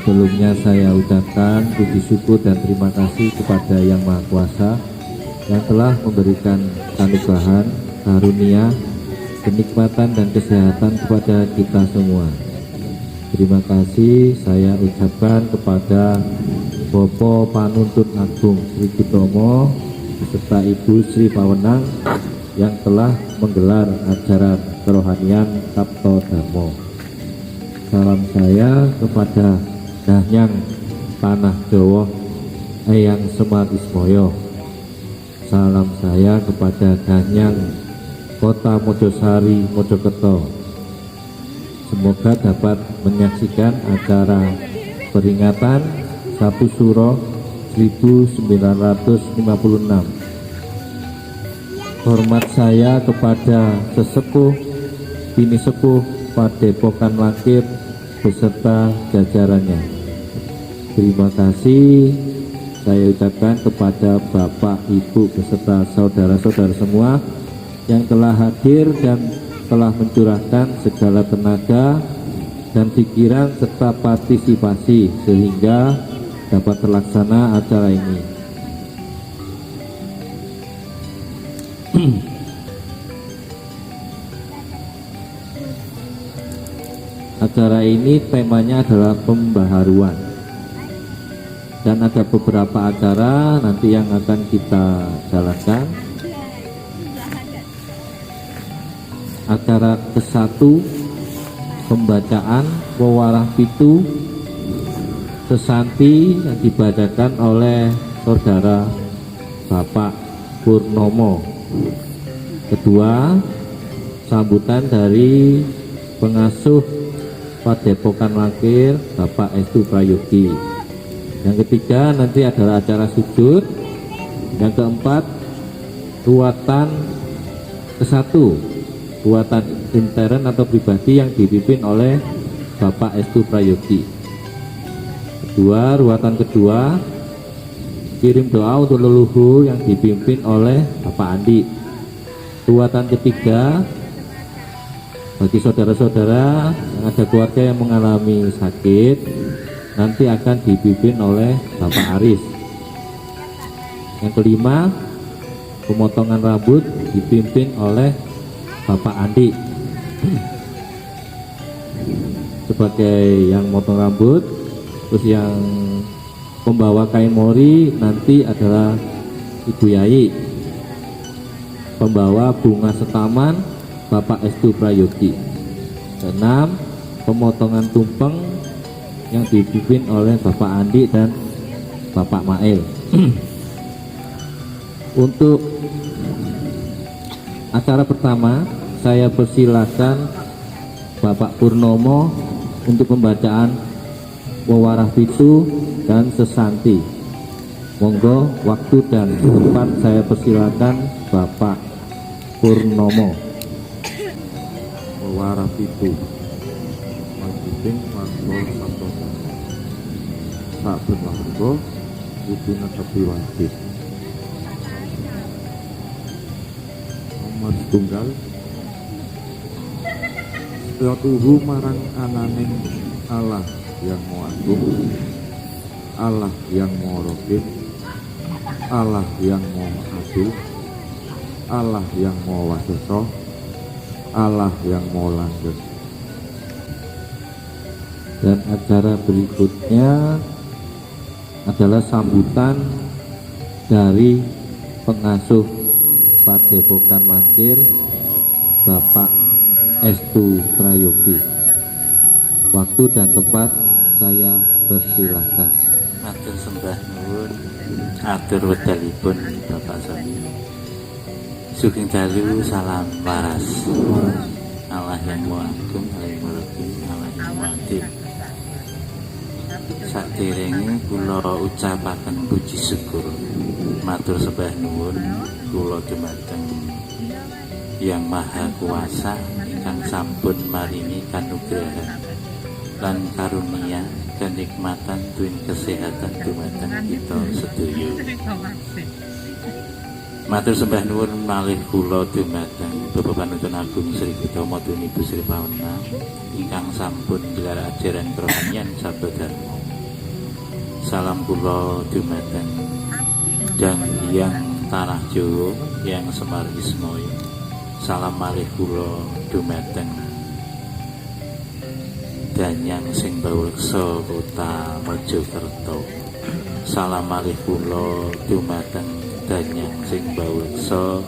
Sebelumnya saya ucapkan puji syukur dan terima kasih kepada Yang Maha Kuasa yang telah memberikan anugerah, karunia, kenikmatan dan kesehatan kepada kita semua. Terima kasih saya ucapkan kepada Bapak Panuntut Agung Sri Kutomo beserta Ibu Sri Pawenang yang telah menggelar acara kerohanian Sabto Dharma. Salam saya kepada Dahyang Tanah Jawa Eyang Semar Ismoyo. Salam saya kepada Dahyang Kota Mojosari Mojokerto. Semoga dapat menyaksikan acara peringatan Sapu Suro 1956. Hormat saya kepada sesepuh bini sepuh Padepokan Langkir beserta jajarannya. Terima kasih saya ucapkan kepada Bapak, Ibu beserta saudara-saudara semua yang telah hadir dan telah mencurahkan segala tenaga dan pikiran serta partisipasi sehingga dapat terlaksana acara ini. Acara ini temanya adalah pembaharuan dan ada beberapa acara nanti yang akan kita jalankan. Acara ke-1 pembacaan Wewarah Pitu Sesanti yang dibacakan oleh saudara Bapak Purnomo. Kedua, sambutan dari pengasuh Padepokan Langkir Bapak Estu Prayogi. Yang ketiga nanti adalah acara sujud. Yang keempat, ruatan ke-1, ruatan intern atau pribadi yang dipimpin oleh Bapak Estu Prayogi. Kedua, ruatan kedua, kirim doa untuk leluhur yang dipimpin oleh Bapak Andi. Ruatan ketiga, bagi saudara-saudara yang ada keluarga yang mengalami sakit, nanti akan dipimpin oleh Bapak Aris. Yang kelima, pemotongan rambut dipimpin oleh Bapak Andi. Sebagai yang motong rambut, terus yang pembawa kain mori nanti adalah Ibu Yai. Pembawa bunga setaman Bapak Estu Prayogi. 6, pemotongan tumpeng yang dipimpin oleh Bapak Andi dan Bapak Mail. Untuk acara pertama, saya persilakan Bapak Purnomo untuk pembacaan Wewarah Pitu dan Sesanti. Monggo, waktu dan tempat saya persilakan Bapak Purnomo. Wewarah Pitu wajibing warga Sabto Dharma. Saben warga kudu netepi wajib. Nomor setunggal, patuhu marang ananing Allah yang Maha Agung, Allah yang Maha Rahim, Allah yang Maha Adil, Allah yang Maha Wasesa, Allah yang Maha Langgeng. Dan acara berikutnya adalah sambutan dari pengasuh Padepokan Langkir Bapak Estu Prayogi. Waktu dan tempat saya persilahkan. Matur sembah nuwun, atur wedalipun Bapak Sami. Sugeng dalu salam waras. Allah yang Maha Agung, Allah yang Maha Rahim, Allah yang Maha Adil. Saderenge kula ucapaken puji syukur, matur sembah nuwun kula dumateng Yang Maha Kuasa ingkang sampun maringi kanugrahan lan karunia kenikmatan tuwin kesehatan dumateng kita sedaya. Matur sembah nuwun malih kula dumateng Bapak Panuntut Agung Sri Kutomo Ibu Sri Pawenang ingkang sampun gelar ajaran kerohanian Sabto Dharma. salam kula dumateng dan yang tanah Jawa yang Semar Ismoyo. Salam malih kula dumateng Danyang sing baweksa kota Mojokerto. Salam malih kula dumateng Danyang sing baweksa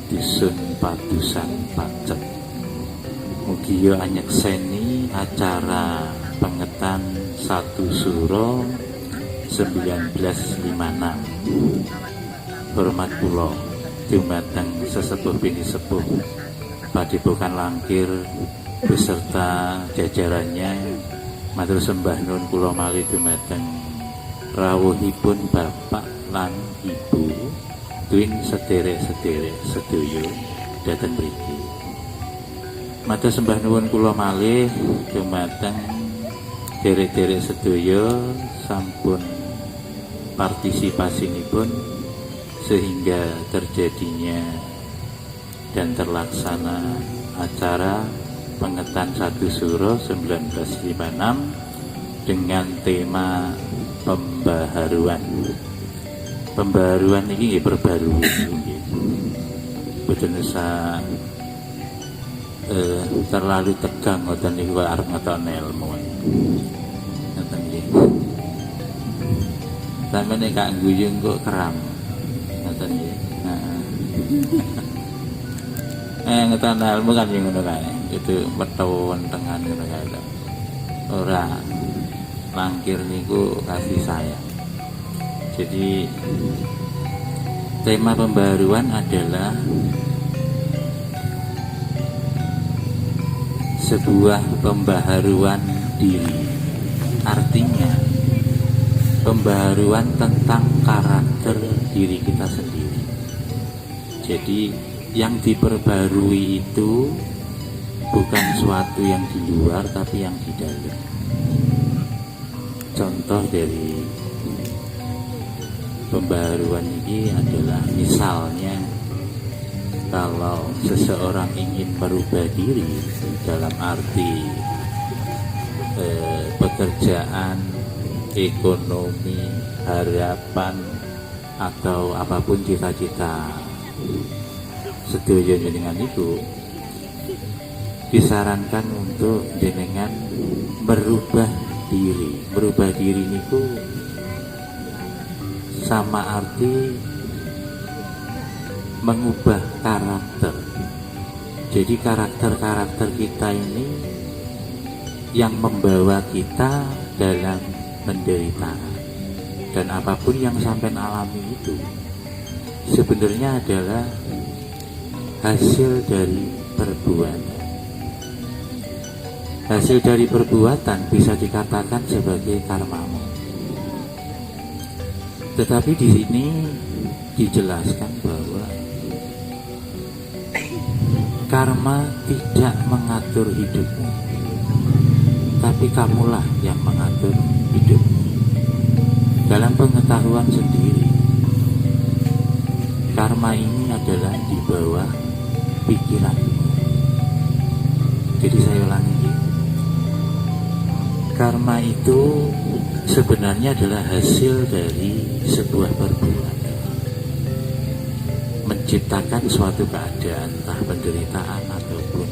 dusun Padusan Pacet. Mugi yo anyekseni acara pengetan 1 Suro 1956. Hormat kula dumateng sesepuh bini sepuh Padepokan Langkir beserta jajarannya. Matur sembah nuwun kula malih dumateng rawuhipun bapak lan ibu tuwin sederek-sederek sedaya dhateng mriki. Matur sembah nuwun kula malih dumateng derek-derek sedaya sampun partisipasinipun sehingga terjadinya dan terlaksana acara pengetan 1 Suro 1956 dengan tema pembaharuan. Pembaharuan ini perbarui boten usah terlalu tegang ngoten niku kok arep ngetokne ilmu. Ngoten nggih. Sampeyan nek gak guyung kok keram. Ngoten nggih. Ngetokne ilmu kan yang ngono kae. Itu metawon tengan ngono kae. Ora Langkir niku kasih sayang. Jadi tema pembaharuan adalah sebuah pembaharuan diri. Artinya pembaharuan tentang karakter diri kita sendiri. Jadi yang diperbarui itu bukan suatu yang di luar tapi yang di dalam. Contoh dari pembaharuan ini adalah misalnya kalau seseorang ingin merubah diri dalam arti pekerjaan, ekonomi, harapan atau apapun cita-cita sedaya jenengan itu disarankan untuk jenengan merubah diri. Merubah diri niku sama arti mengubah karakter. Jadi karakter-karakter kita ini yang membawa kita dalam penderitaan. Dan apapun yang sampai alami itu sebenarnya adalah hasil dari perbuatan. Hasil dari perbuatan bisa dikatakan sebagai karmamu. Tetapi di sini dijelaskan bahwa karma tidak mengatur hidupmu, tapi kamulah yang mengatur hidupmu. Dalam pengetahuan sendiri, karma ini adalah di bawah pikiranmu. Jadi saya ulangi, karma itu sebenarnya adalah hasil dari sebuah perbuatan, menciptakan suatu keadaan, entah penderitaan ataupun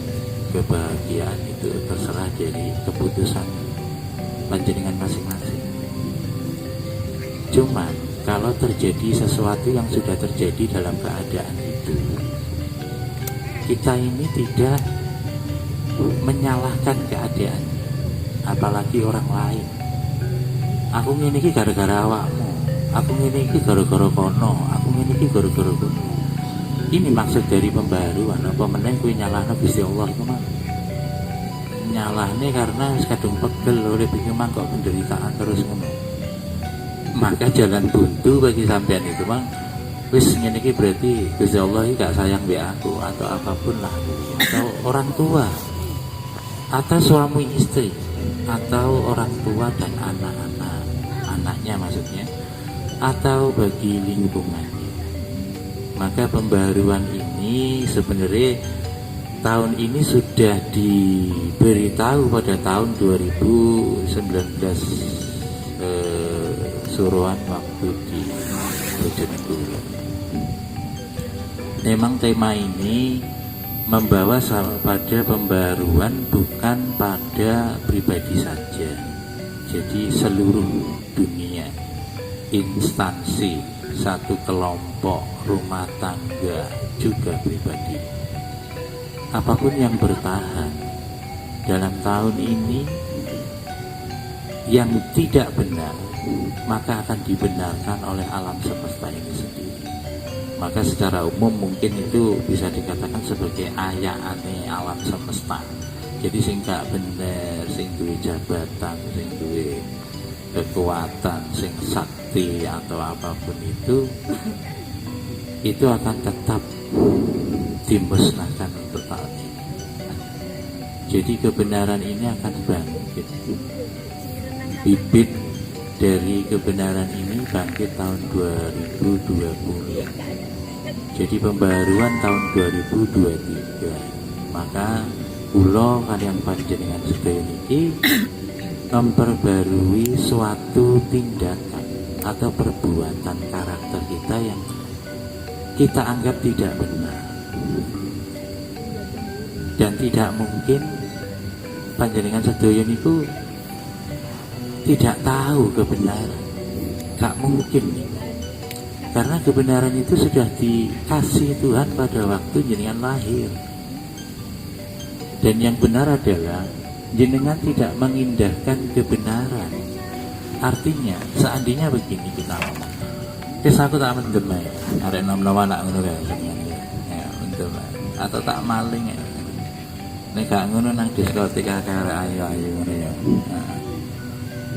kebahagiaan, itu terserah dari keputusan panjenengan masing-masing. Cuman kalau terjadi sesuatu yang sudah terjadi dalam keadaan itu, kita ini tidak menyalahkan keadaan, apalagi orang lain. Aku ngene iki gara-gara awakmu, aku ngene iki gara-gara kono, aku ngene iki gara-gara kono. Ini maksud dari pembaharuan. Apa meneh kuwi nyalahno Gusti Allah iku mah. Nyalahne karena wis kadung pegel oleh bingung kok penderitaan terus ngono. Maka jalan buntu bagi sampean itu mah wis ngene iki berarti Gusti Allah iki gak sayang mbek aku atau apapun lah, atau orang tua atau suami istri atau orang tua dan anaknya maksudnya, atau bagi lingkungannya. Maka pembaharuan ini sebenarnya tahun ini sudah diberitahu pada tahun 2019 Pasuruan waktu di Bojonegoro. Memang tema ini membawa pada pembaruan bukan pada pribadi saja. Jadi seluruh dunia, instansi, satu kelompok, rumah tangga, juga pribadi. Apapun yang bertahan dalam tahun ini yang tidak benar, maka akan dibenarkan oleh alam semesta ini sendiri. Maka secara umum mungkin itu bisa dikatakan sebagai ayahane alam semesta. Jadi sing gak bener, sing duwe jabatan, sing duwe kekuatan, sing sakti atau apapun itu akan tetap dimusnahkan untuk tahun ini. Jadi kebenaran ini akan bangkit. Bibit dari kebenaran ini bangkit tahun 2020. Jadi pembaruan tahun 2023. Maka kula kalian panjenengan sedaya niki memperbarui suatu tindakan atau perbuatan karakter kita yang kita anggap tidak benar. Dan tidak mungkin panjenengan sedaya niku tidak tahu kebenaran. Gak mungkin nih. Karena kebenaran itu sudah dikasih Tuhan pada waktu jenengan lahir. Dan yang benar adalah jenengan tidak mengindahkan kebenaran. Artinya, seandainya begini kita ngomong, terus aku tak mendem ya, arek nom-nom anak ngono kae jenengan ya, mendem atau tak maling ya. Nek gak ngono nang diskotik arek ayu-ayu ngono ya. Nah,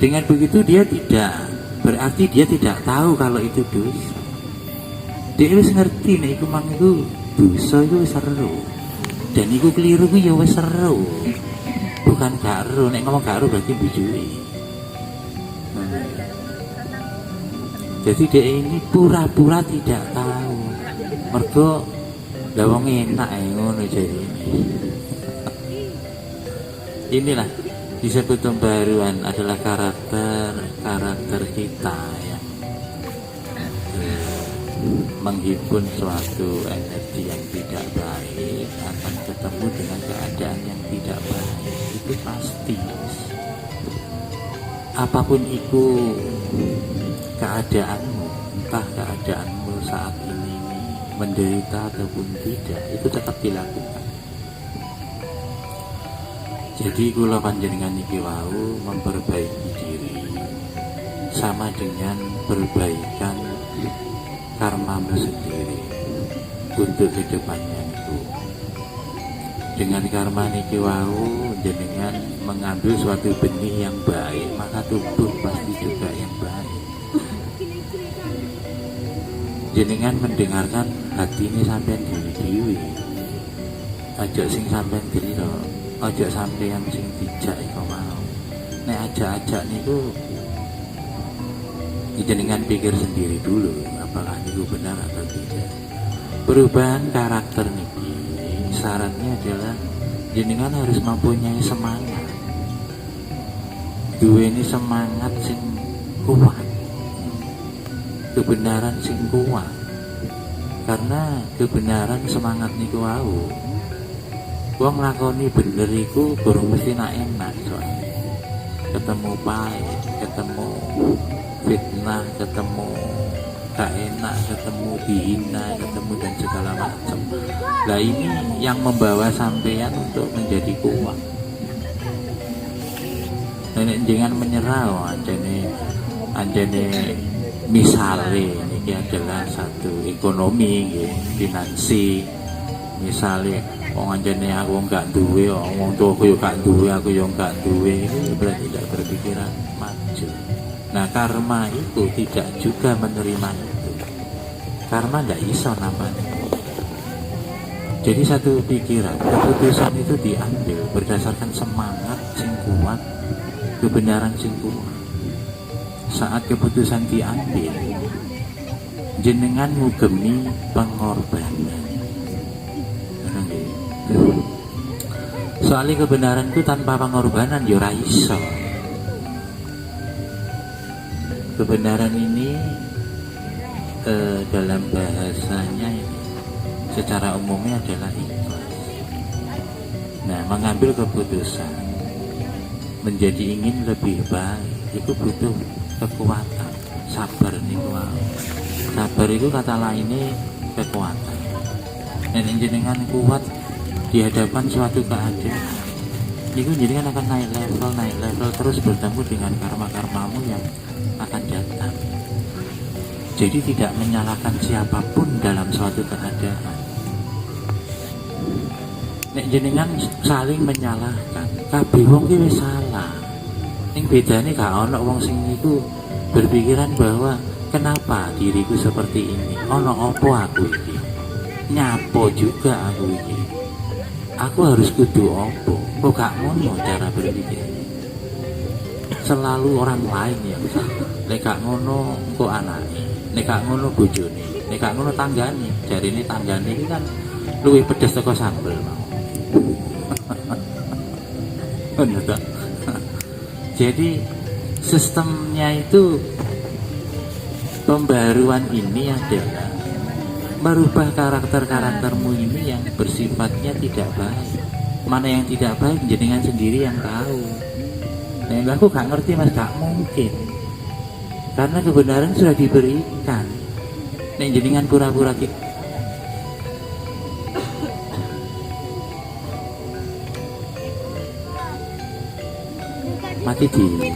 dengan begitu dia tidak, berarti dia tidak tahu kalau itu dosa. Dia wis ngerti nek iku mang iku dosa iku wis seru. Dan iku keliru ku ya wis seru. Bukan gak ero, nek ngomong gak ero berarti bujui. Jadi dia ini pura-pura tidak tahu. Mergo lha wong enak ngono jadi ini. Inilah disebut pembaruan adalah karakter kita yang menghimpun suatu energi yang tidak baik akan ketemu dengan keadaan yang tidak baik. Itu pasti. Apapun itu keadaanmu, entah keadaanmu saat ini menderita ataupun tidak, itu tetap dilakukan. Jadi kula panjenengan iki wau memperbaiki diri sama dengan perbaikan karmamu sendiri untuk kedepannya itu. Dengan karma niki wau jenengan mengambil suatu benih yang baik, maka tumbuh pasti juga yang baik. Jenengan mendengarkan hati ini sampai diri-diri, aja sing sampai diri loh, aja sampai yang sing dijak iku mau. Nek ajak-ajak niku jenengan pikir sendiri dulu apakah itu benar atau tidak. Perubahan karakter niki syaratnya adalah jenengan harus mempunyai semangat. Duweni semangat sing kuat, kebenaran sing kuat. Karena kebenaran semangat niku wau wong nglakoni bener iku durung mesti nak enak soalnya. Ketemu pahit, ketemu fitnah, ketemu gak enak, ketemu dihina, ketemu dan segala macam. Nah ini yang membawa sampeyan untuk menjadi kuat. Nenek jangan menyerah, anjene misale ini adalah satu ekonomi, finansi. Misale wong anjene aku gak duwe, wong tuaku yo gak duwe, aku yo gak duwe, itu berarti tidak berpikiran maju. Nah karma itu tidak juga menerima itu. Karma tidak iso namanya. Jadi satu pikiran, keputusan itu diambil berdasarkan semangat sing kuat, kebenaran sing kuat. Saat keputusan diambil, jenengan ngugemi pengorbanan. Soalnya kebenaran itu tanpa pengorbanan ya ora iso. kebenaran ini dalam bahasanya ini secara umumnya adalah ikhlas. Nah, mengambil keputusan menjadi ingin lebih baik itu butuh kekuatan, sabar niku. Sabar itu kata lainnya kekuatan. Dan jenengan kuat di hadapan suatu keadaan, niku jenengan akan naik level terus bertemu dengan karma-karmamu yang akan datang. Jadi tidak menyalahkan siapapun dalam suatu keadaan. Nek jenengan saling menyalahkan, kabeh wong ki wis salah. Ning bedane gak ono wong sing niku berpikiran bahwa kenapa diriku seperti ini? Ono opo aku iki? Nyapo juga aku iki. Aku harus kudu opo? Kok gak ngono cara berpikir? Selalu orang lain yang salah. Nek gak ngono kok anake, nek gak ngono bojone, nek gak ngono tanggane. Jarine tanggane iki kan luwih pedes teko sambel mau. Jadi sistemnya itu, pembaruan ini adalah merubah karakter-karaktermu ini yang bersifatnya tidak baik. Mana yang tidak baik jenengan sendiri yang tahu. Nah, aku gak ngerti mas, gak mungkin, karena kebenaran sudah diberikan. Nah, jenengan pura-pura mati di ini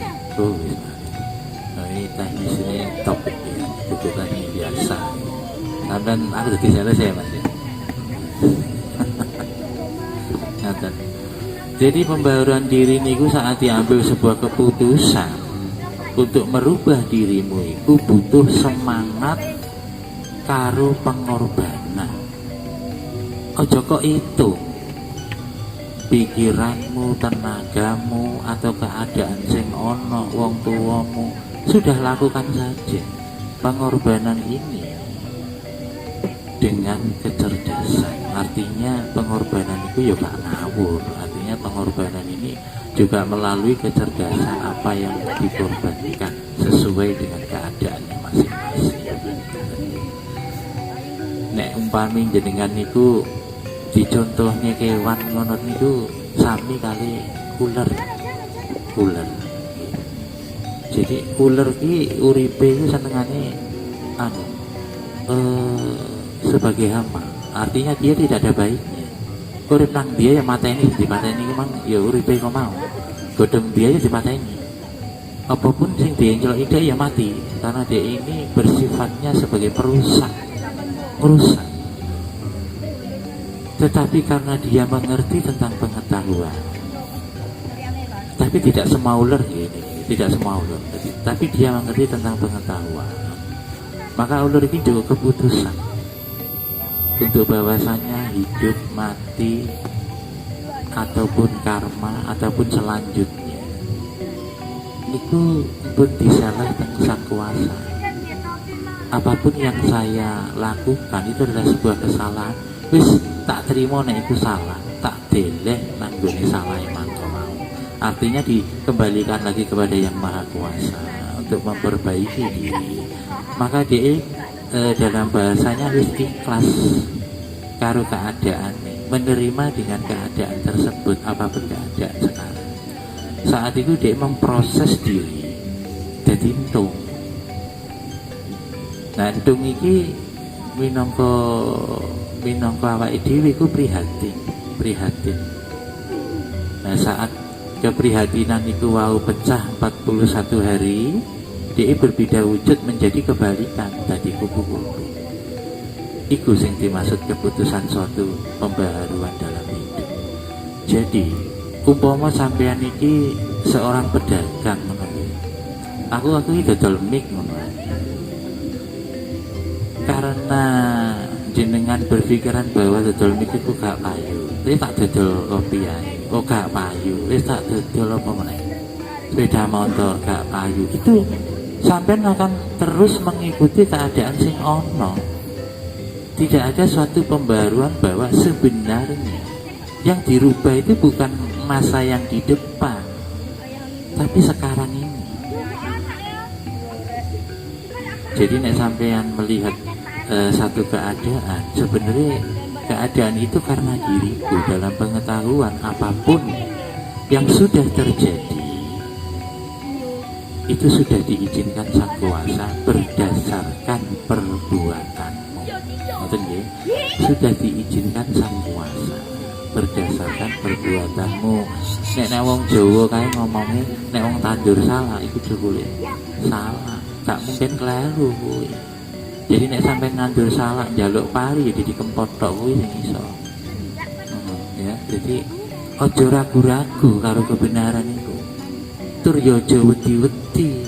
teknis ini topik ya, itu kan biasa. Dan aku jadi selesai mas ya. Jadi pembaruan diri niku saat diambil sebuah keputusan untuk merubah dirimu itu butuh semangat karo pengorbanan. Ojo kok itu pikiranmu, tenagamu, atau keadaan sing ono, wong tuamu, sudah lakukan saja pengorbanan ini dengan kecerdasan. Artinya pengorbanan itu ya gak ngawur. Artinya pengorbanan ini juga melalui kecerdasan apa yang dikorbankan sesuai dengan keadaannya masing-masing. Nek umpami jenengan niku dicontohnya kewan ngono niku sami kali ular. Jadi ular ki uripe iku senengane sebagai hama. Artinya dia tidak ada baiknya. Urip nang dia ya mateni, dipateni memang ya uripe kok mau. Godhong dia ya dipateni. Apapun sing diencelok ide ya mati, karena dia ini bersifatnya sebagai perusak, merusak. Tetapi karena dia mengerti tentang pengetahuan, tapi tidak semua ular gini, tidak semua ular, tapi dia mengerti tentang pengetahuan, maka ular ini juga keputusan untuk bahwasanya hidup, mati, ataupun karma, ataupun selanjutnya itu pun disalah dengan sang kuasa. Apapun yang saya lakukan itu adalah sebuah kesalahan, wis tak terima nek itu salah, tak deleh nang gone salah mangko mau. Artinya dikembalikan lagi kepada yang maha kuasa untuk memperbaiki diri. Maka dia dalam bahasanya wis ikhlas karo keadaan, menerima dengan keadaan tersebut apapun keadaan sekarang. Saat itu dia memproses diri jadi entung. Nah, entung iki minangka awake dhewe iku prihatin. Nah, saat keprihatinan itu wau pecah 41 hari, dia berbeda wujud menjadi kebalikan tadi kupu-kupu. Iku sing dimaksud keputusan suatu pembaharuan dalam hidup. Jadi umpama sampean iki seorang pedagang ngono. Aku iki dodol mik ngono. Karena jenengan berpikiran bahwa dodol mik itu gak payu, wis tak dodol kopi ae. Kok gak payu, wis tak dodol apa meneh. Sepeda motor gak payu. Itu sampean akan terus mengikuti keadaan sing ono. Tidak ada suatu pembaruan bahwa sebenarnya yang dirubah itu bukan masa yang di depan, tapi sekarang ini. Jadi nek sampean melihat satu keadaan, sebenarnya keadaan itu karena diriku dalam pengetahuan apapun yang sudah terjadi itu sudah diizinkan Sang Kuasa berdasarkan perbuatanmu. Ngoten nggih? Sudah diizinkan Sang Kuasa berdasarkan perbuatanmu. Nek wong Jawa kae ngomongnya nek wong tandur salah iku jebule salah, gak mungkin keliru kuwi. Jadi nek sampai nandur salah njaluk pari jadi dikempot tok kuwi sing iso. Ya, jadi ojo ragu-ragu karo kebenaran itu. Tur yo aja wedi-wedi.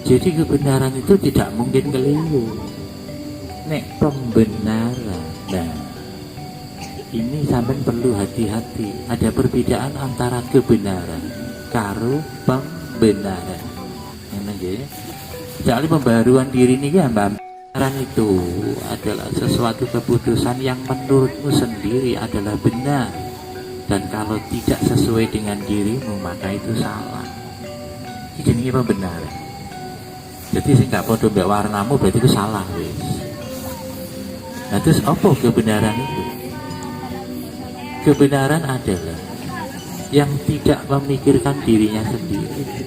Jadi kebenaran itu tidak mungkin keliru. Nek pembenaran. Nah, ini sampean perlu hati-hati. Ada perbedaan antara kebenaran karo pembenaran. Ngene nggih. Jadi pembaharuan diri ini ya pembenaran itu adalah sesuatu keputusan yang menurutmu sendiri adalah benar. Dan kalau tidak sesuai dengan dirimu maka itu salah. Ini pembenaran. Jadi sing gak padha mbek warnamu berarti itu salah wis. Nah terus apa kebenaran itu? Kebenaran adalah yang tidak memikirkan dirinya sendiri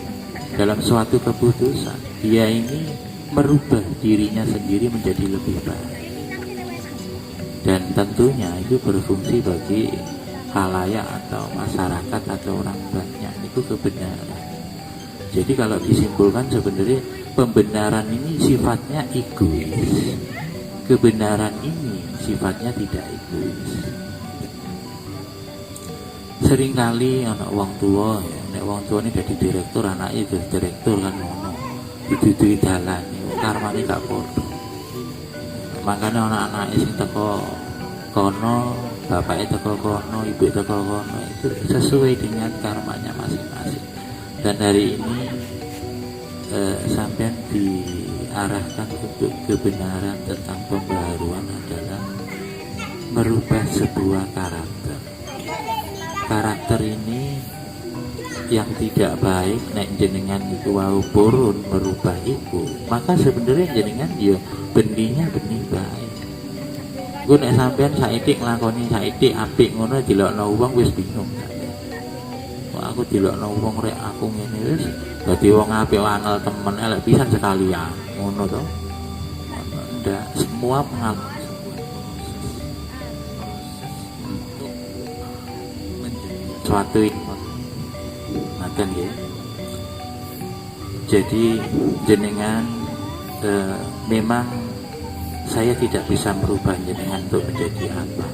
dalam suatu keputusan. Dia ini merubah dirinya sendiri menjadi lebih baik. Dan tentunya itu berfungsi bagi khalayak atau masyarakat atau orang banyak. Itu kebenaran. Jadi kalau disimpulkan sebenarnya pembenaran ini sifatnya egois. Kebenaran ini sifatnya tidak egois. Seringkali anak wong tua ya, nek wong tua ini jadi direktur, anaknya jadi direktur kan ngono. Didudui dalan, karmane gak podo. Makanya anak-anak sing teko kono, bapaknya teko kono, ibu teko kono, itu sesuai dengan karmanya masing-masing. Dan hari ini sampean diarahkan untuk kebenaran tentang pembaharuan adalah merubah sebuah karakter. Karakter ini yang tidak baik nek jenengan itu wau purun merubah itu, maka sebenarnya jenengan ya bendinya benih baik. Gue nek sampean saiki nglakoni saiki apik ngono dilokno wong wis bingung. Kok aku dilokno wong rek aku ngene wis dadi wong apik angel temen elek pisan sekalian ngono to. Ndak semua pengalaman suatu makan ya. Jadi jenengan memang saya tidak bisa merubah jenengan untuk menjadi apa.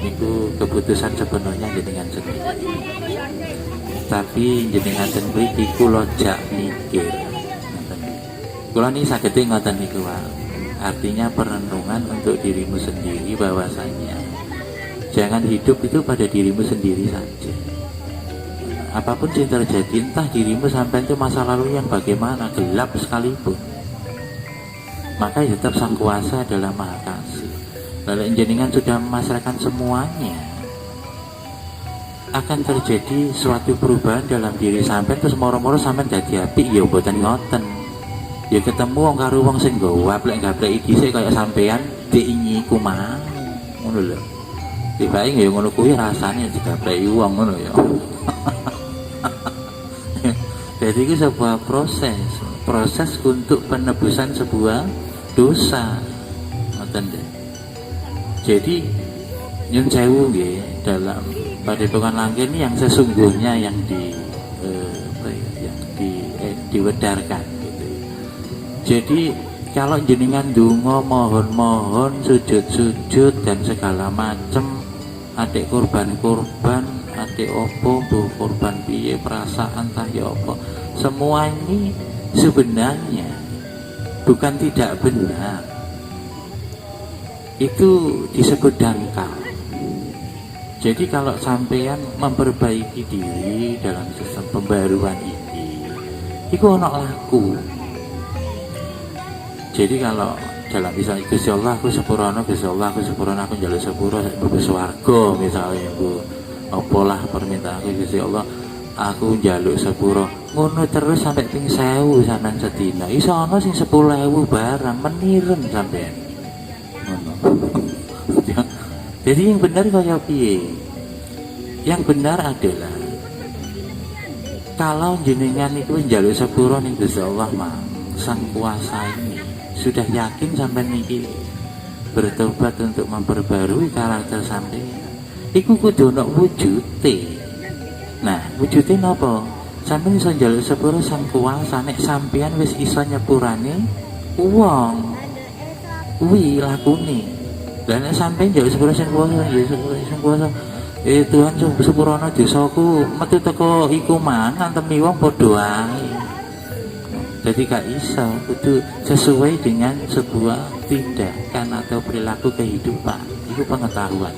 Itu keputusan sepenuhnya jenengan sendiri. Tapi jenengan sendiri kula jak mikir. Kula ini sagede ngoten niku wae. Artinya perenungan untuk dirimu sendiri bahwasanya jangan hidup itu pada dirimu sendiri saja. Apapun yang terjadi, entah dirimu sampai itu masa lalu yang bagaimana, gelap sekalipun, maka tetap Sang Kuasa adalah Maha Kasih. Lalu jenengan sudah memasrahkan semuanya, akan terjadi suatu perubahan dalam diri sampai terus moro-moro sampai jadi api, ya buatan ngoten. Ya ketemu wong karo wong sing gawap lek gaplek dhisik kaya sampean diingi kumaha. Ngono lho. Tiba-tiba ya ngono kuwi rasane digapleki wong ngono ya. Jadi itu sebuah proses untuk penebusan sebuah dosa. Ngoten nggih. Jadi nyun sewu nggih dalam Padepokan Langgen ini yang sesungguhnya yang diwedarkan gitu. Jadi kalau jenengan donga mohon-mohon sujud-sujud dan segala macam adik korban-korban, adik opo, bu korban piye, perasaan tah ya opo, semua ini sebenarnya bukan tidak benar. Itu disebut dangkal. Jadi kalau sampean memperbaiki diri dalam sistem pembaruan ini, itu ono laku. Jadi kalau dalam misalnya Gusti Allah aku sepurana, Gusti Allah aku sepurana, aku njaluk sepuro mlebu swarga misalnya Bu. Apalah permintaan aku Gusti Allah, aku njaluk sepuro ngono terus sampai ping 1000 sampean sedina iso ana sing 10.000 barang meniren sampean ngono. Jadi yang benar kaya piye? Yang benar adalah kalau jenengan itu njaluk sepuro ning Gusti Allah mah sang kuasa ini sudah yakin sampean niki bertobat untuk memperbarui karakter sampean iku kudu ana wujude. Nah, wujude napa? Sampeyan iso njaluk sepuro sang kuasa nek sampeyan wis iso nyepurane wong. Kuwi lakune. Lah nek sampeyan njaluk sepuro sang kuasa, ya sang kuasa. Tuhan sepurono desaku metu teko iku mang ngantemi wong padha ae. Jadi gak iso, kudu sesuai dengan sebuah tindakan atau perilaku kehidupan. Itu pengetahuan.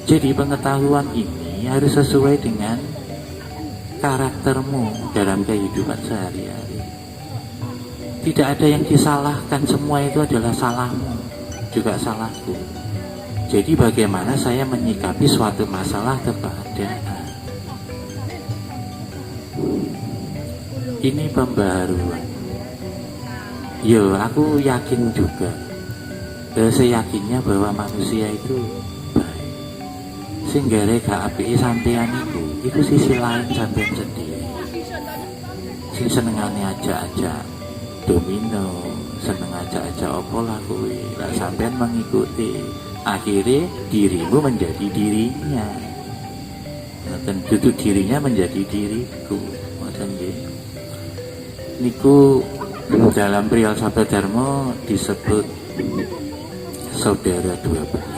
Jadi pengetahuan ini harus sesuai dengan karaktermu dalam kehidupan sehari-hari. Tidak ada yang disalahkan, semua itu adalah salahmu, juga salahku. Jadi bagaimana saya menyikapi suatu masalah atau keadaan. Ini pembaharuan. Yo, aku yakin juga. Saya yakinnya bahwa manusia itu sehingga gak apike sampean iku sisi lain sampean sendiri. Sing senengane aja-aja domino, seneng aja-aja opo lah kuwi. Lah sampean mengikuti, akhirnya dirimu menjadi dirinya. Dan duduk dirinya menjadi diriku. Ngoten nggih. Niku dalam Priyal Sabda Dharma disebut saudara 12.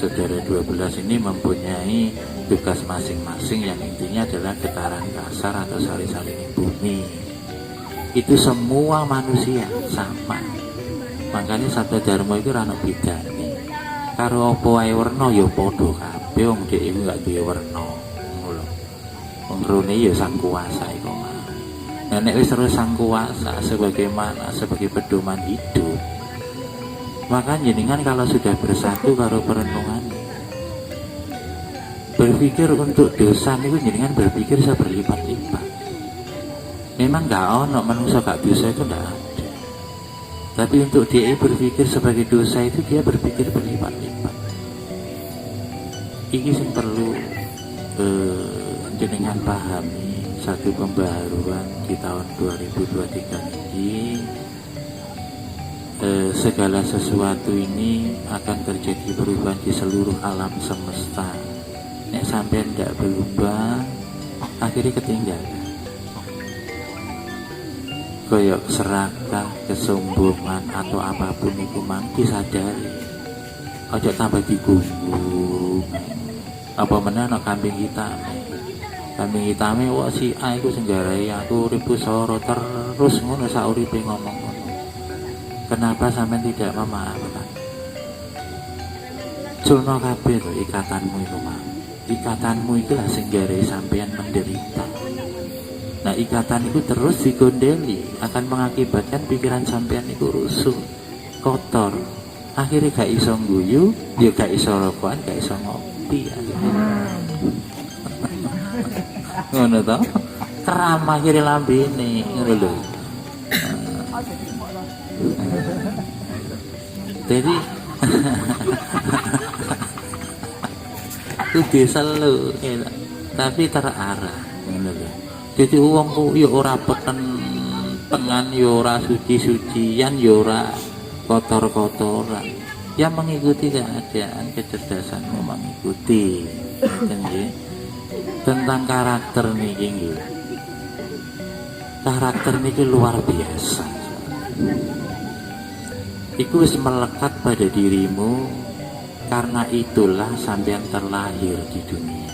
Saudara 12 ini mempunyai tugas masing-masing yang intinya adalah getaran kasar atau saling-saling bumi. Itu semua manusia sama. Makanya Sabda Dharma itu rano bedane. Karo apa wae werna ya padha kabeh wong dhek iku gak duwe werna. Ngono. Wong rene ya sang kuasa iku mah. Nah nek wis terus sang kuasa sebagaimana sebagai pedoman hidup. Maka jenengan kalau sudah bersatu karo perenungan, berpikir untuk dosa itu jenengan berpikir bisa berlipat-lipat. Memang gak ono manusia gak dosa itu gak ada. Tapi untuk dia berpikir sebagai dosa itu dia berpikir berlipat-lipat. Ini yang perlu jenengan pahami satu pembaharuan di tahun 2023 ini. Segala sesuatu ini akan terjadi perubahan di seluruh alam semesta. Nek sampai tidak berubah, akhirnya ketinggalan. Koyok serakah, kesombongan atau apapun itu mang disadari. Ojo tambah digunggung. Apa mana no kambing hitam? Kambing hitam wah si A iku senggarai aku ribu soro terus ngono sauripe ngomong. Kenapa sampai tidak memaafkan? Culno kabeh lho ikatanmu itu mah. Ikatanmu itu lah sing gawe sampean menderita. Nah ikatan itu terus digondeli akan mengakibatkan pikiran sampean itu rusuh, kotor. Akhirnya gak iso guyu, dia gak iso rokokan, gak iso ngopi. Ngono to? Keram akhirnya lambene, ngono lho. Jadi itu selalu ya, tapi terarah jadi uangku ya ora pengan ya ora suci-sucian ya ora kotor-kotoran yang mengikuti keadaan kecerdasanmu mengikuti tentang karakter niki karakter niki luar biasa. Iku wis melekat pada dirimu karena itulah sampean terlahir di dunia.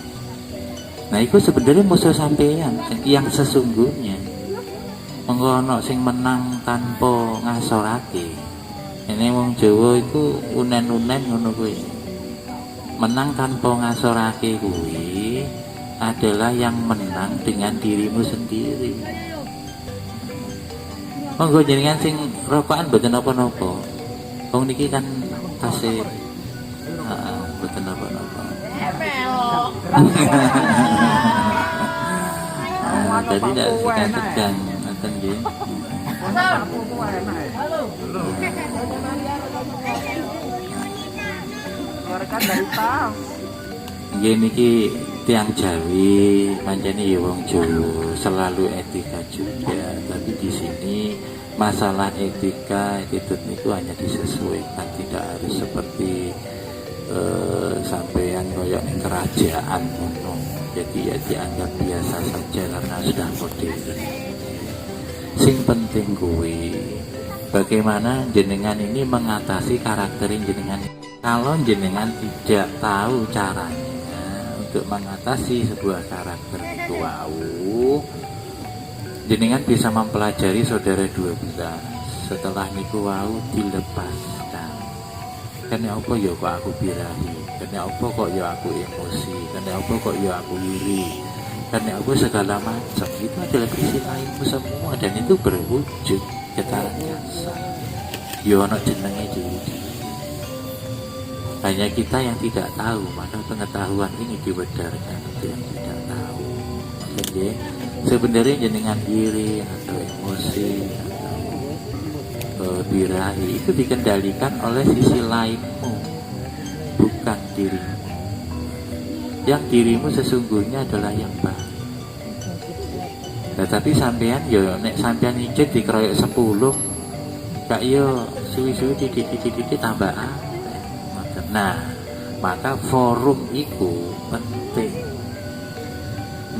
Nah itu sebenarnya musuh sampean yang sesungguhnya. Mengkono sing menang tanpa ngasorake. Ini wong Jawa itu unen-unen ngono kuwi. Menang tanpa ngasorake kuwi adalah yang menang dengan dirimu sendiri. Monggo jenengan sing rokokan mboten napa-napa. Wong niki kan tasih mboten napa-napa. Jadi tidak suka tegang, ngoten nggih. Nggih niki tiang Jawi, pancene ya wong Jawa selalu etika juga, tapi di sini masalah etika, attitude niku hanya disesuaikan, tidak harus seperti sampeyan koyo ning kerajaan ngono. Jadi ya dianggap biasa saja karena sudah modern. Sing penting kuwi bagaimana jenengan ini mengatasi karakter jenengan. Kalau jenengan tidak tahu caranya untuk mengatasi sebuah karakter itu wau, jenengan bisa mempelajari saudara 12. Setelah niku wau dilepaskan. Karena apa ya kok aku birahi? Karena apa kok ya aku emosi? Karena apa kok ya aku iri? Karena aku segala macam. Itu adalah sisi lainmu semua dan itu berwujud secara nyata. Ya ana jenenge dhewe. Hanya kita yang tidak tahu, maka pengetahuan ini diwedarkan untuk yang tidak tahu. Jadi sebenarnya jenengan iri atau emosi atau birahi itu dikendalikan oleh sisi lainmu, bukan dirimu. Yang dirimu sesungguhnya adalah yang baik. Tetapi sampean yo nek sampean ijit dikeroyok 10, gak yo suwi-suwi titik-titik tambah. Nah, maka forum itu penting.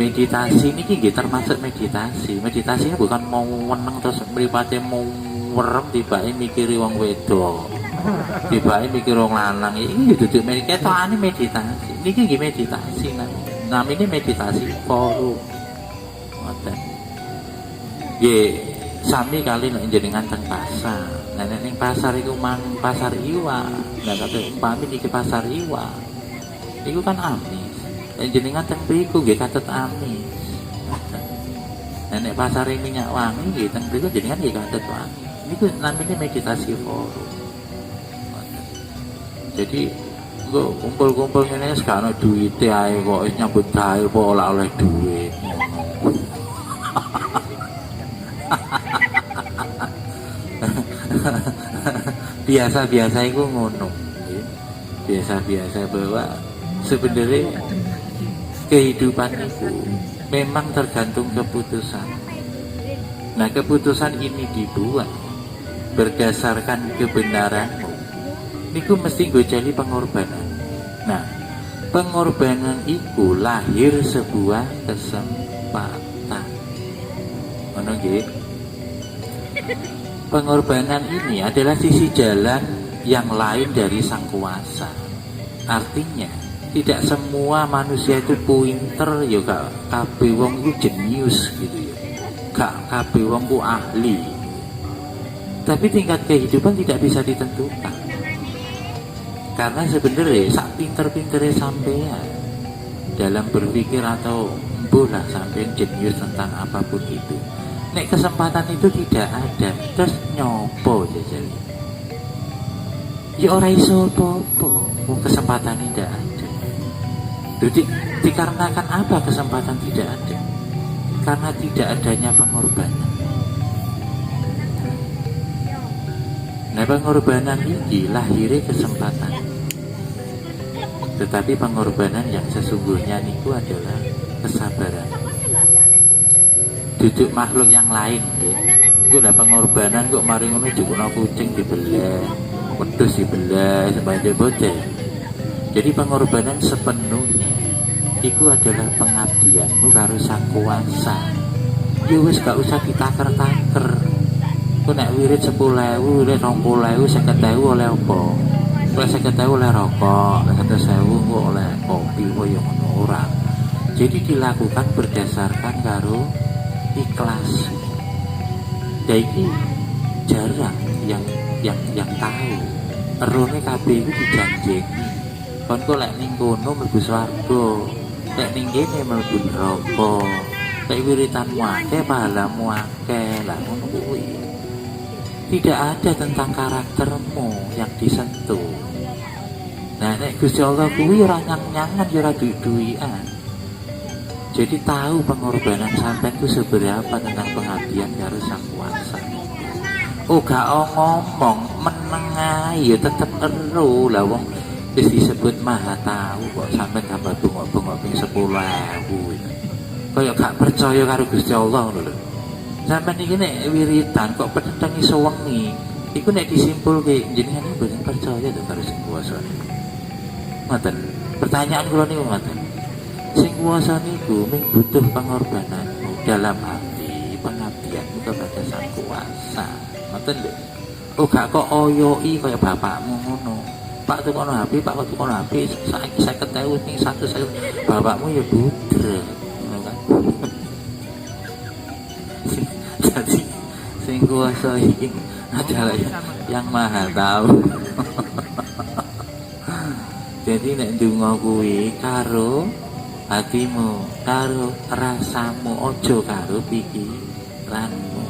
Meditasi ini nggih termasuk meditasi. Meditasinya bukan mau meneng terus mripate mau werem tibake mikiri wong wedok. Tibake mikir wong lanang. Iki dudu ketokane meditasi. Niki nggih meditasi namanya meditasi forum. Ngoten. Nggih, sami kali nek jenengan teng pasar. Nah ning pasar iku mang pasar iwa. Nah kate umpami iki pasar iwa. Iku kan amis. Nek jenengan teng mriku nggih katut amis. Nah nek pasar minyak wangi nggih teng mriku jenengan nggih katut wangi. Niku namanya meditasi forum. Jadi kok kumpul-kumpul ngene wis gak ono duwite ae kok nyambut gawe kok ora oleh duit. Biasa-biasa itu ngono, biasa-biasa bahwa sebenarnya kehidupan itu memang tergantung keputusan. Nah keputusan ini dibuat berdasarkan kebenaranmu. Niku mesti gue jadi pengorbanan. Nah pengorbanan itu lahir sebuah kesempatan. Ngono nggih. Pengorbanan ini adalah sisi jalan yang lain dari sang kuasa. Artinya tidak semua manusia itu pinter ya gak kabeh wong ku jenius gitu ya. Gak kabeh wong ku ahli. Tapi tingkat kehidupan tidak bisa ditentukan. Karena sebenarnya sak pinter-pintere sampean dalam berpikir atau bola sampean jenius tentang apapun itu. Nek kesempatan itu tidak ada, terus nyopo jajal. Ya ora iso apa-apa, kesempatan tidak ada. Jadi dikarenakan apa kesempatan tidak ada? Karena tidak adanya pengorbanan. Nah pengorbanan ini lahirnya kesempatan. Tetapi pengorbanan yang sesungguhnya niku adalah kesabaran. Duduk makhluk yang lain ya. Gue udah pengorbanan kok mari ngono jukuna kucing dibelah, wedhus dibelah sebagai bocah. Jadi pengorbanan sepenuhnya itu adalah pengabdianmu karo sang kuasa. Ya wis gak usah ditaker-taker. Ku nek wirid 10.000, wirid 20.000, 50.000 oleh apa? Oleh 50.000 oleh rokok, 100.000 kok oleh kopi koyo ngono ora. Jadi dilakukan berdasarkan karo ikhlas. Jadi jarang yang tahu. Erone kabeh iku dijanjeni. Kon kok lek ning kono mlebu swarga, lek ning kene mlebu neraka. Lek wiritanmu akeh, pahalamu akeh. Lah ngono kuwi. Tidak ada tentang karaktermu yang disentuh. Nah nek Gusti Allah kuwi ora nyang-nyangan ya ora duwi-duwian. Jadi tahu pengorbanan sampean itu seberapa tentang pengabdian karo Sang Kuasa. Oh gak ngomong menengahi ya tetep ero lah wong wis disebut maha tahu kok sampean tambah bengok-bengok ping 10.000 gitu. Kaya gak percaya karo Gusti Allah ngono lho. Sampeyan iki nek wiritan kok peteng iso wengi, iku nek disimpulke jenengan iki boten percaya to karo Sing Kuwasa. Ngoten. Pertanyaan kula niku ngoten. Sing Kuwasa niku mung butuh pengorbananmu dalam arti pengabdianmu kepada Sang Kuwasa. Ngoten lho. Oh gak kok oyoi kaya bapakmu ngono. Pak tukono HP, Pak tukono HP, saiki 50.000 ning 100.000. Bapakmu ya budrek, ngono kan. Jadi Sing Kuwasa iki adalah yang maha tahu. Jadi nek ndonga kuwi karo hatimu, karo rasamu, ojo karo pikiranmu.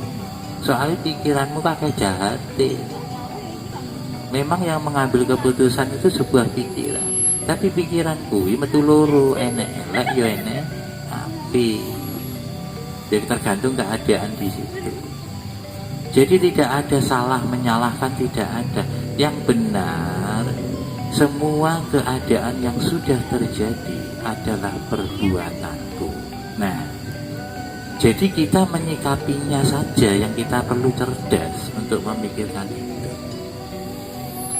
Soalnya pikiranmu kakek jahat. Memang yang mengambil keputusan itu sebuah pikiran, tapi pikiran kuwi metu loro, enek elek yo enek api. Jadi tergantung keadaan di situ. Jadi tidak ada salah menyalahkan, tidak ada. Yang benar, semua keadaan yang sudah terjadi adalah perbuatanku. Nah, jadi kita menyikapinya saja yang kita perlu cerdas untuk memikirkan itu.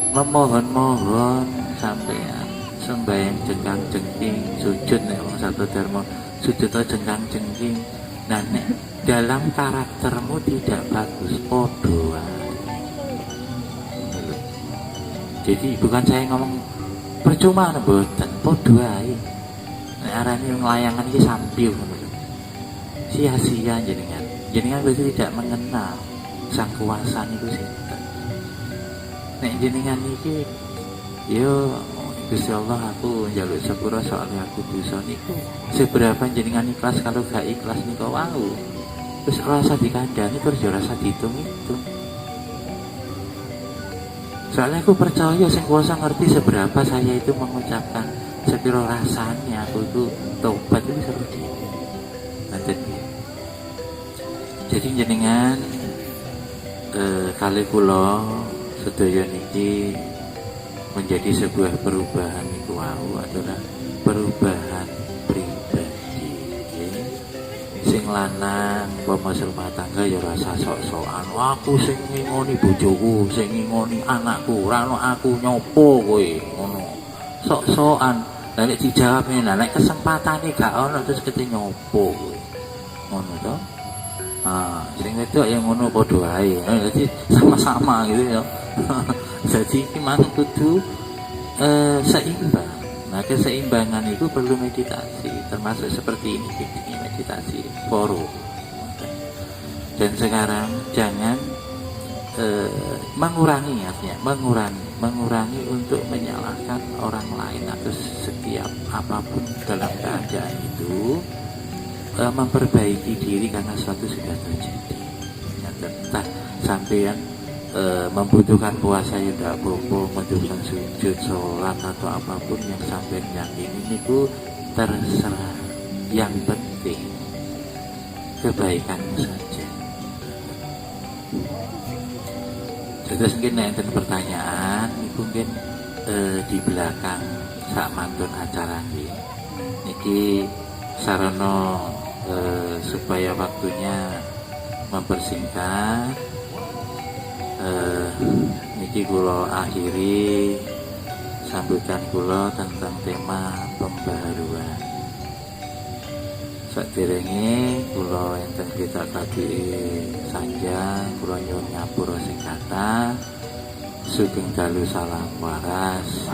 Memohon-mohon sampean sembahyang jengkang-jengking, sujud nek wong satu dharma, sujud jengkang-jengking. Nah nek dalam karaktermu tidak bagus, podo ae. Jadi bukan saya ngomong percuma mboten, podo ae. Nek arane nglayangan iki sambil ngono lho. Sia-sia jenengan. Jenengan berarti tidak mengenal Sang Kuwasa niku sinten. Nek jenengan iki yo Gusti Allah aku njaluk sepura soalnya aku dosa niku. Seberapa jenengan ikhlas kalau gak ikhlas niku wau. Terus rasa dikandani terus yo rasa dihitung-hitung. Soalnya aku percaya Sing Kuwasa ngerti seberapa saya itu mengucapkan sepiro rasanya aku itu tobat itu seperti ini. Nanti jadi jenengan kali kula sedaya niki menjadi sebuah perubahan niku wau adalah perubahan pribadi. Sing lanang umpama rumah tangga ya rasa sok-sokan. Aku sing ngingoni bojoku, sing ngingoni anakku, ora ono aku nyopo kowe ngono. Sok-sokan. Lah nek dijawab ngene, nek kesempatane gak ono terus kete nyopo kowe. Ngono to? Sing wedok yang ngono padha ae. Jadi sama-sama gitu ya. Jadi memang kudu seimbang. Nah keseimbangan itu perlu meditasi, termasuk seperti ini meditasi forum. Dan sekarang jangan mengurangi, artinya mengurangi untuk menyalahkan orang lain atau setiap apapun dalam keadaan itu. Memperbaiki diri karena sesuatu sudah terjadi. Entah sampean membutuhkan puasa ya tidak apa-apa, membutuhkan sujud, sholat atau apapun yang sampean yakini itu terserah. Yang penting kebaikanmu saja. Terus mungkin ada pertanyaan, itu mungkin di belakang sak mantun acara niki sarana supaya waktunya mempersingkat. Niki kula akhiri sambutan kula tentang tema pembaharuan. Saderenge kula enten kita kaki sanjang kula nyuwun nyapura sing kathah. Sugeng dalu salam waras.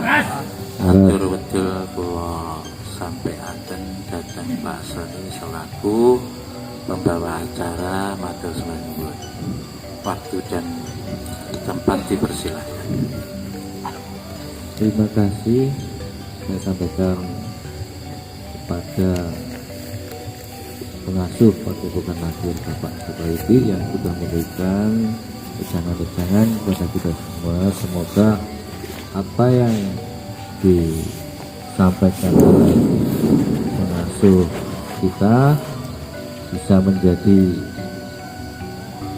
Atur wedul kula sampai aten datang Pak Soni selaku pembawa acara matur nuwun. Waktu dan tempat dipersilakan. Terima kasih saya sampaikan kepada pengasuh Padepokan Nadir Bapak Sukaiti yang sudah memberikan wejangan-wejangan kepada kita semua. Semoga apa yang disampaikan oleh pengasuh kita bisa menjadi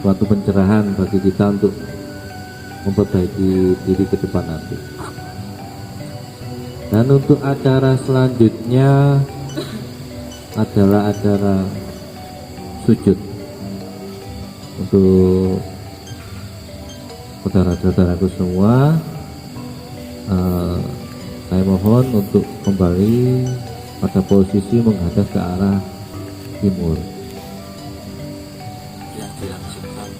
suatu pencerahan bagi kita untuk memperbaiki diri ke depan nanti. Dan untuk acara selanjutnya adalah acara sujud. Untuk saudara-saudaraku semua, saya mohon untuk kembali pada posisi menghadap ke arah timur. Yang dilangsungkan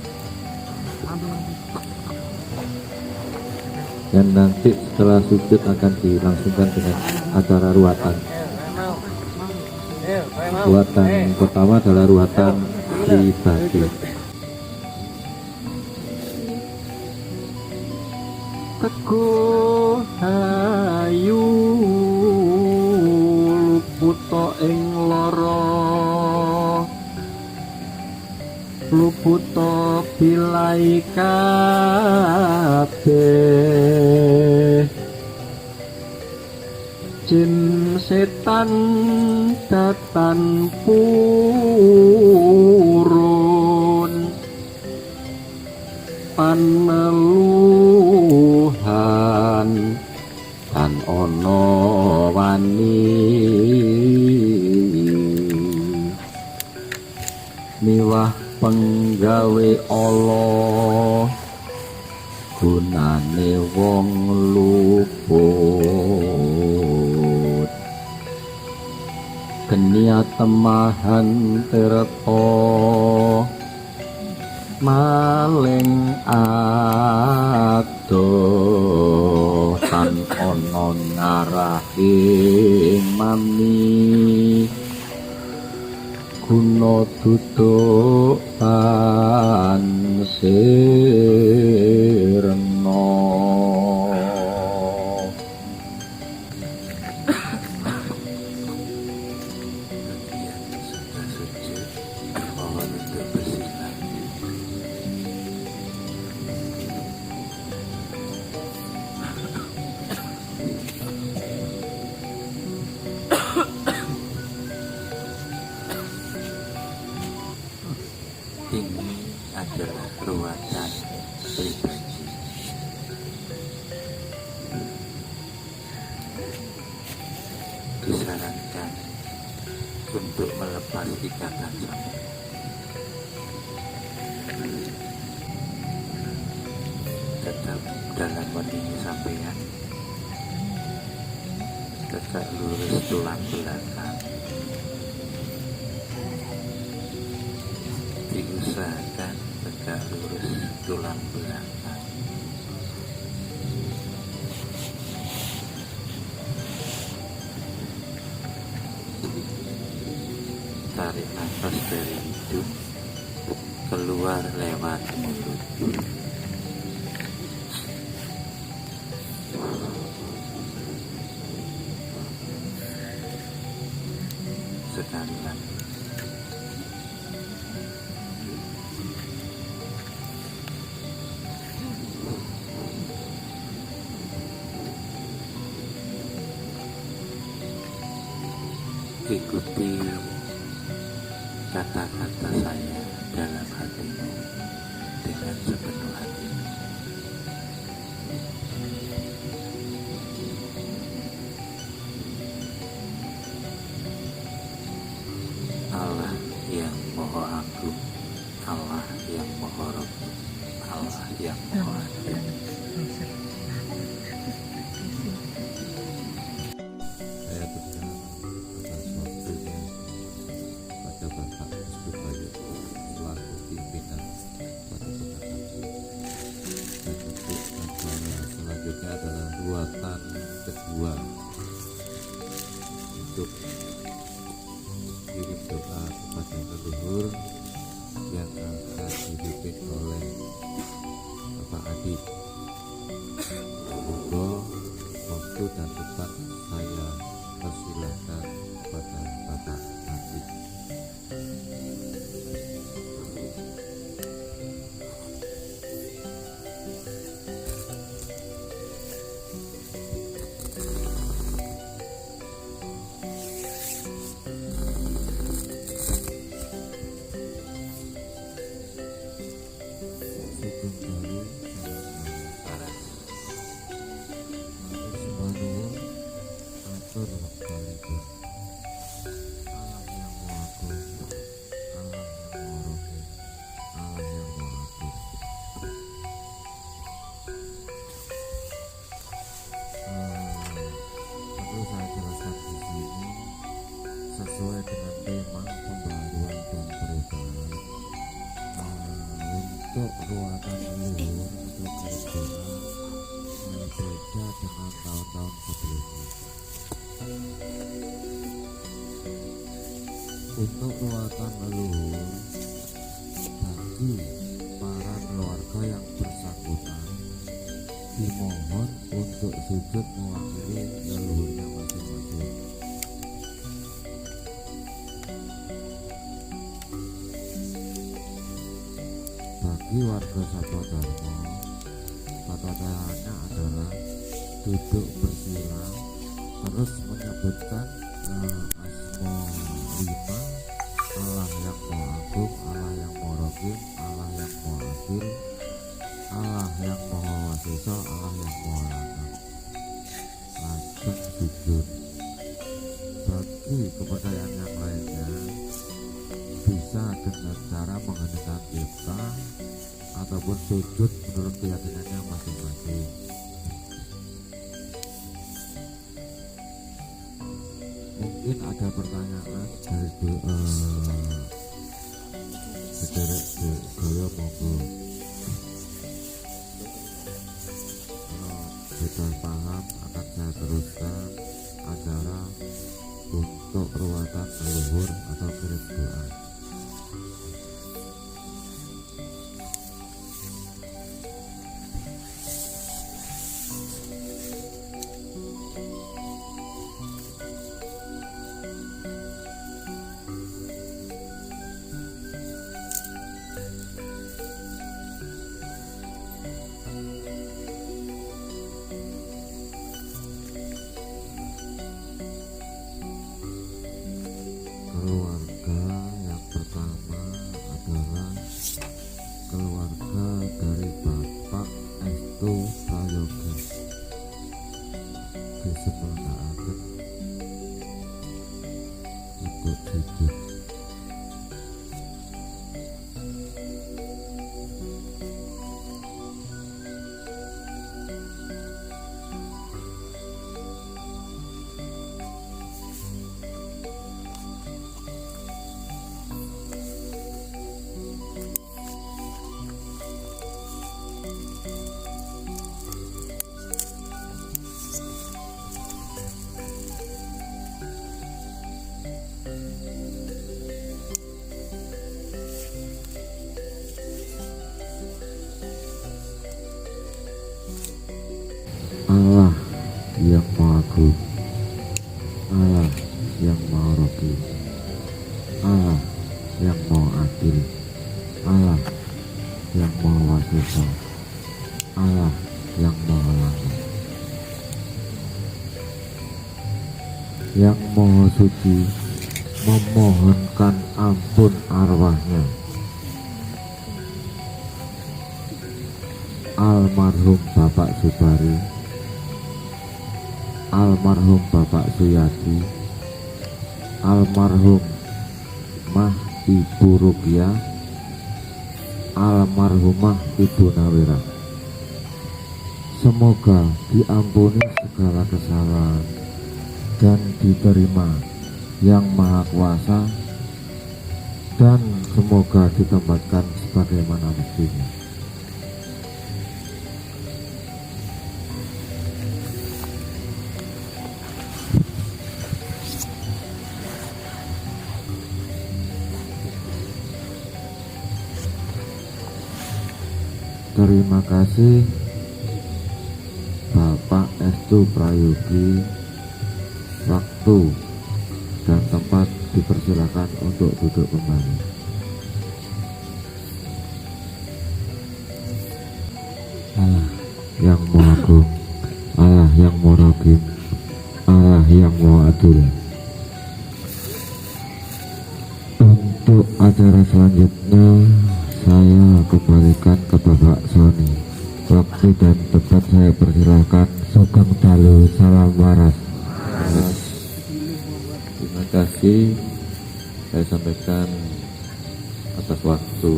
Dan nanti setelah sujud akan dilangsungkan dengan acara ruatan. Ruatan pertama adalah ruatan pribadi. Teguh hayu luputo ing lara, luputo bilai kabeh, jin setan datan purun, paneluhan dan ono wani miwah penggawe Allah gunane wong luput genia temahan tirta maling adoh tan ana ngarahing mami guna duduk pansirna. yang sudah sujud mohon untuk bersilah. Ini adalah ruatan pribadi. Disarankan untuk melepas ikatan sampai tetap dalam kondisi sampean, tegak lurus tulang belakang, diusahakan tegak lurus tulang belakang. Tarik nafas dari hidung keluar lewat mulut. Sekali lagi. Ikuti kata-kata saya dalam hatimu dengan sepenuh hatimu. Allah yang Maha Agung, Allah yang Maha Rabbul, Allah yang Maha Adil. Saya berdoa atas waktunya pada Bapak Estu Prayogi selaku pimpinan pada pengajian. Dan untuk acara selanjutnya adalah ruatan kedua untuk kirim doa kepada leluhur yang akan dipimpin oleh Bapak Adi. Semoga waktu dan tempat saya persilahkan kepada Bapak Adi. atur wektalipun. Allah yang Maha Agung, Allah yang Maha Rahim, Allah yang Maha Adil. Perlu saya jelaskan di sini sesuai dengan tema pembaruan dan perubahan. Untuk ruatan leluhur untuk Krishna berbeda dengan tahun-tahun sebelumnya. Untuk ruatan leluhur bagi para keluarga yang bersangkutan dimohon untuk sujud mewakili leluhurnya masing-masing. Bagi warga Satwa Dharma, tata caranya adalah duduk bersila, terus menyebutkan asma 5, Allah yang Maha Agung, Allah yang Maha Rahim, Allah yang Maha Adil, Allah yang Maha Wasisa, Allah yang Maha Lanang. Lajeng sujud. Bagi kepercayaan yang lainnya bisa dengan cara mengheningkan cipta ataupun sujud menurut keyakinannya masing-masing. Mungkin ada pertanyaan dari sederek Goyo monggo. Sudah paham akan saya teruskan acara untuk perawatan leluhur atau kirim doa. Keluarga yang pertama adalah keluarga dari Bapak Estu Prayogi. Disemelakaken untuk sujud. Allah yang Maha Agung, Allah yang Maha Rahim, Allah yang Maha Adil, Allah yang Maha Wasisa, Allah yang Maha Lanang, yang Maha Suci, memohonkan ampun arwahnya almarhum Bapak Subari, almarhum Bapak Suyati, almarhum Mah Ibu Rukia, almarhumah Ibu Nawira. Semoga diampuni segala kesalahan dan diterima Yang Maha Kuasa, dan semoga ditempatkan sebagaimana mestinya. Terima kasih Bapak Estu Prayogi. Waktu dan tempat dipersilakan untuk duduk kembali. Allah yang Maha Agung, Allah yang Maha Rahim, Allah yang Maha Adil. Untuk acara selanjutnya saya kembalikan ke Bapak Sony. Waktu dan tempat saya persilahkan. Sugeng Dalu, salam waras. kasih saya sampaikan atas waktu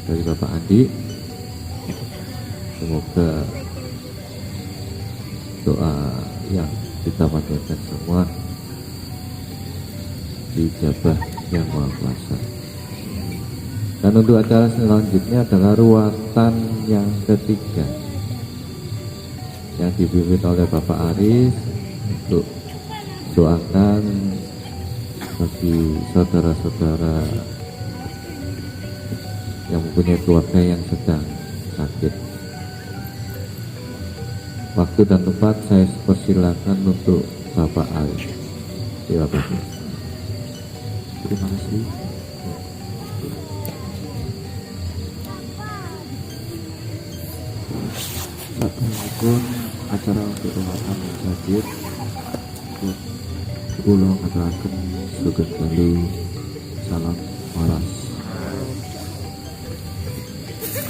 dari Bapak Andi. Semoga doa yang kita panjatkan semua dijabah Yang Maha Kuasa. Dan untuk acara selanjutnya adalah ruatan yang ketiga yang dipimpin oleh Bapak Aris untuk doakan bagi saudara-saudara yang mempunyai keluarga yang sedang sakit. Waktu dan tempat saya persilakan untuk Bapak Aris. Silakan. Terima kasih. Sampun acara untuk ruatan yang sakit kula ngaturaken sugeng dalu salam waras.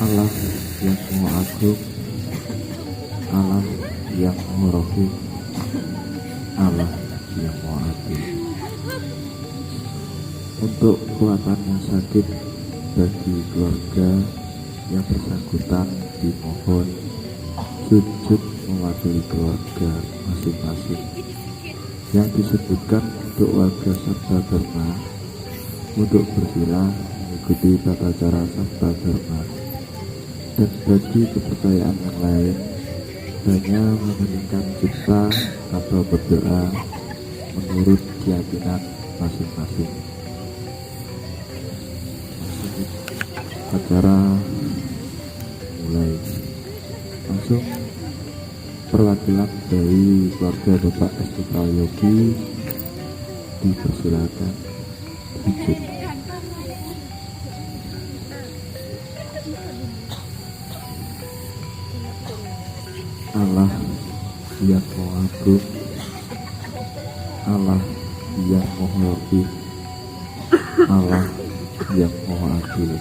Allah yang Maha Agung, Allah yang Maha Rahim, Allah yang Maha Adil. Untuk ruatan yang sakit bagi keluarga yang bersangkutan dimohon sujud mewakili keluarga masing-masing yang disebutkan untuk warga Sabda Dharma untuk bersila mengikuti tata cara Sabda Dharma, dan bagi kepercayaan yang lain hanya mementingkan cipta atau berdoa menurut keyakinan masing-masing. Acara mulai. Langsung perwakilan dari keluarga Bapak Estu Prayogi dipersilakan sujud. Allah yang Maha Agung, Allah yang Maha Rahim, Allah yang Maha Adil,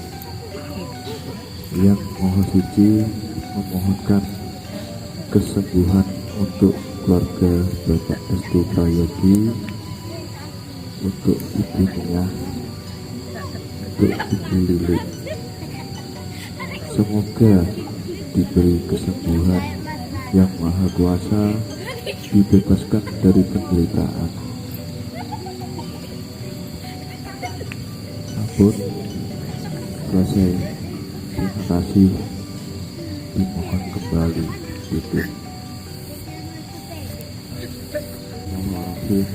yang Maha Suci, memohonkan kesembuhan untuk keluarga Bapak Estu Prayogi, untuk Ibu Nia, untuk Ibu Lili. Semoga diberi kesembuhan yang Maha Kuasa, dibebaskan dari penderitaan. Ampun, selesai. Terima kasih. Dimohon kembali hidup. Maha Rahim,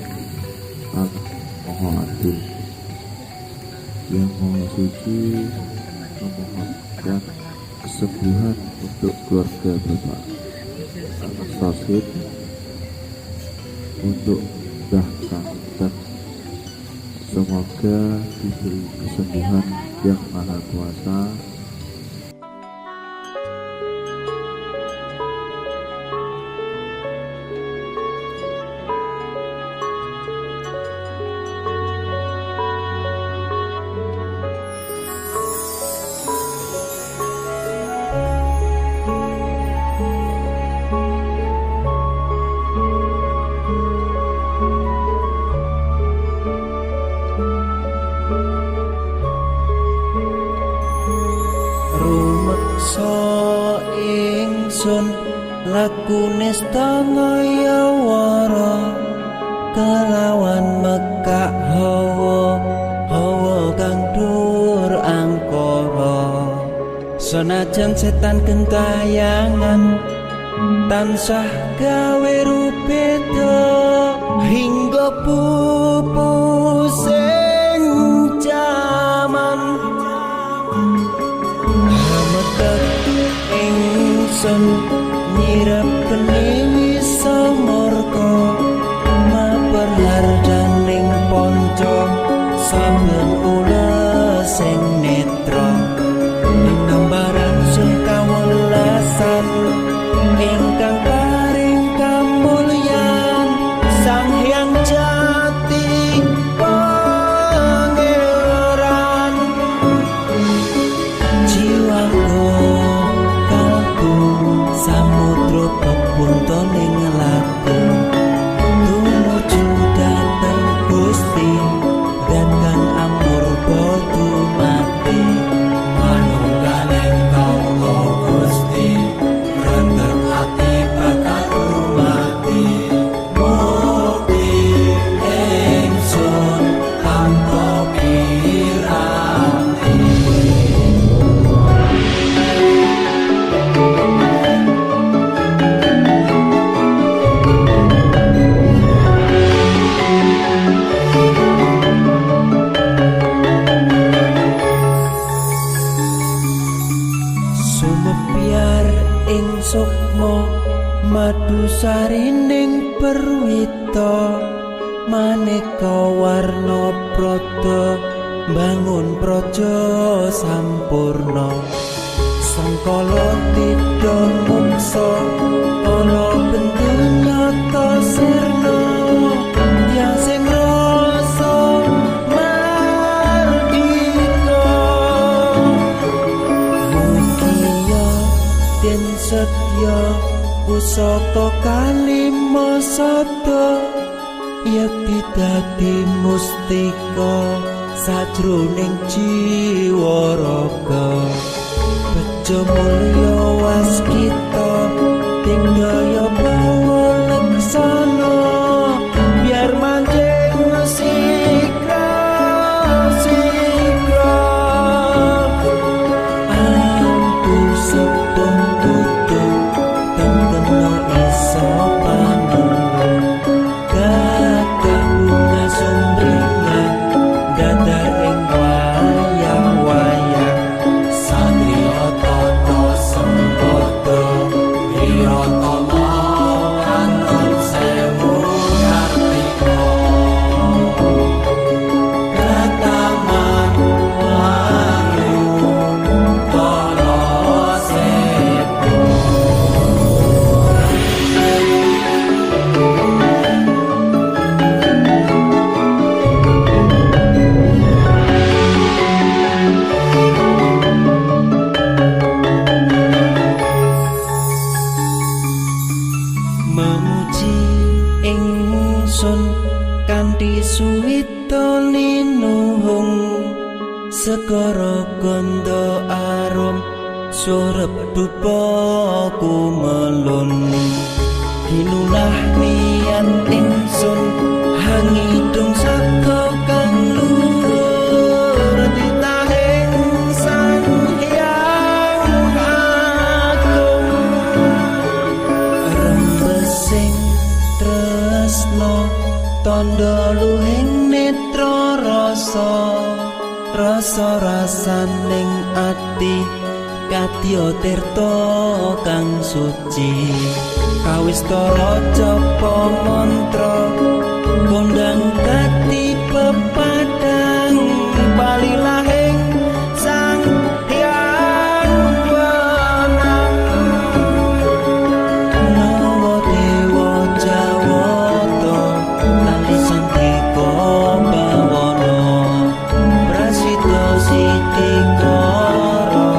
Allah Maha Adil, yang Maha Suci, memohonkan kesembuhan untuk keluarga Bapak Anastasis, untuk Mbah Kang. Semoga diberi kesembuhan yang Maha Kuasa. Lakune stangaya wara kelawan mekak hawa kang dur angkara. Senajan setan gentayangan tansah gawe rupeda hingga pupusing jaman hametet ingsun nyirap kene samorko maperhardaning ponco saben ula sing netra nambaran sing kawelasan ingkang paring kamulyan Sang Hyang Jati Pangeran jiwaku samudra pepuntaning laku sukma madu sarining perwita maneka warna prada bangun praja sampurna sangkala tida mungsa ana bentuk nyata sirna yang sing rasa mardika mugia den setya pusaka kalima sada yakti dadi mustika sajroning jiwa raga bejo mulya waskita tinggaya pawalaksana biar manjing sikra ampun sepung tutup tengkena iso panulung gagah bunga sumbringan datar ing wayang-wayang satria tata sempada wiyatama kanton sewu kartika kataman wangu kala sepo memuji ingsun kanthi suwita linuhung segara ganda arum surep dupa kumelun dinunah niat ingsun hangidung saka kang luhur titahing sang hyang agung rembesing tresno tondo luhing netra rasa rasaning ati kadya tirta kang suci kawistara japa mantra kondang kati pepadang palilahing sang hyang wanang nawa dewa jawata lali santika bawana prasita sitikara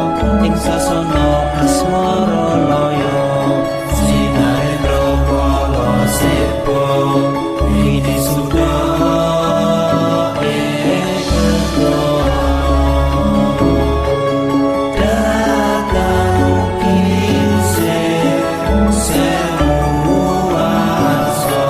ing sasana asmara laya sinarendra kala sepo ini sudah datang kinse semuasa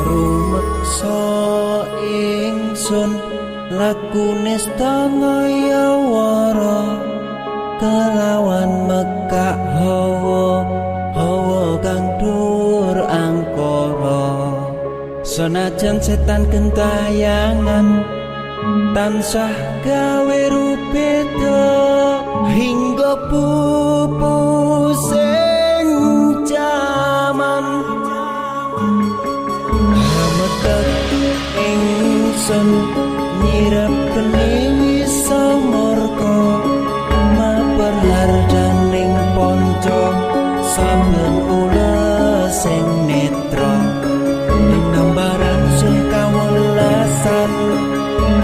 rumeksa ingsun lakune stangaya wara kelawan mekak hawa kang dur angkara senajan setan gentayangan tansah gawe rupeda hingga pupusing jaman hametet ingsun nyirep kene samurka maperhardaning panca saben ula sing netra nambaran sing kawelasan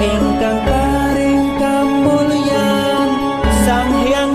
ingkang paring kamulyan sang hyang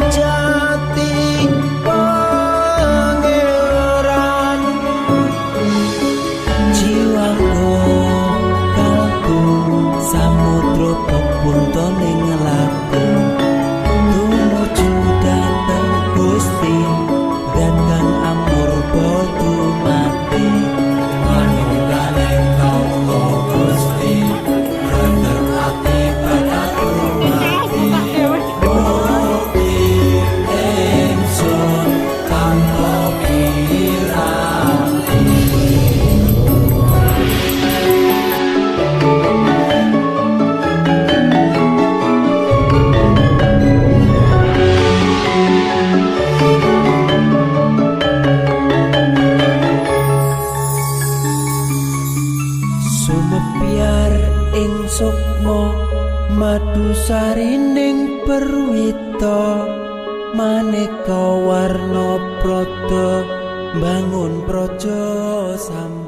madu sarining perwita maneka warna prada bangun praja sam